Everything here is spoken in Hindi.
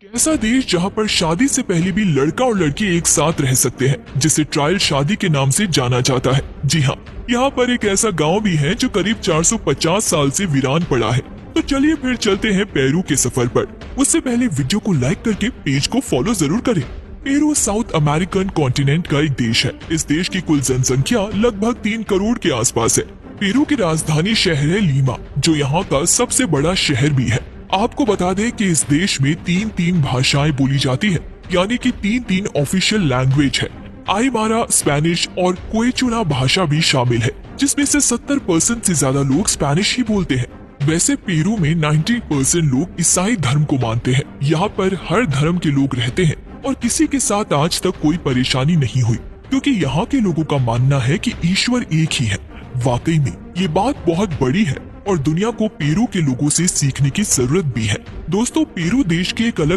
एक ऐसा देश जहां पर शादी से पहले भी लड़का और लड़की एक साथ रह सकते हैं, जिसे ट्रायल शादी के नाम से जाना जाता है। जी हाँ, यहाँ पर एक ऐसा गांव भी है जो करीब 450 साल से वीरान पड़ा है। तो चलिए फिर चलते हैं पेरू के सफर पर। उससे पहले वीडियो को लाइक करके पेज को फॉलो जरूर करें। पेरू साउथ अमेरिकन कॉन्टिनेंट का एक देश है। इस देश की कुल जनसंख्या लगभग 3 करोड़ के आसपास है। पेरू की राजधानी शहर है लीमा, जो यहाँ का सबसे बड़ा शहर भी है। आपको बता दें कि इस देश में तीन भाषाएं बोली जाती है, यानी कि तीन ऑफिशियल लैंग्वेज है। आइमारा, स्पेनिश और क्वेचुना भाषा भी शामिल है, जिसमें से 70% से ज्यादा लोग स्पेनिश ही बोलते हैं। वैसे पेरू में 90% लोग ईसाई धर्म को मानते हैं। यहाँ पर हर धर्म के लोग रहते हैं और किसी के साथ आज तक कोई परेशानी नहीं हुई, क्योंकि यहाँ के लोगों का मानना है कि ईश्वर एक ही है। वाकई में ये बात बहुत बड़ी है और दुनिया को पेरू के लोगों से सीखने की जरूरत भी है। दोस्तों, पेरू देश की एक अलग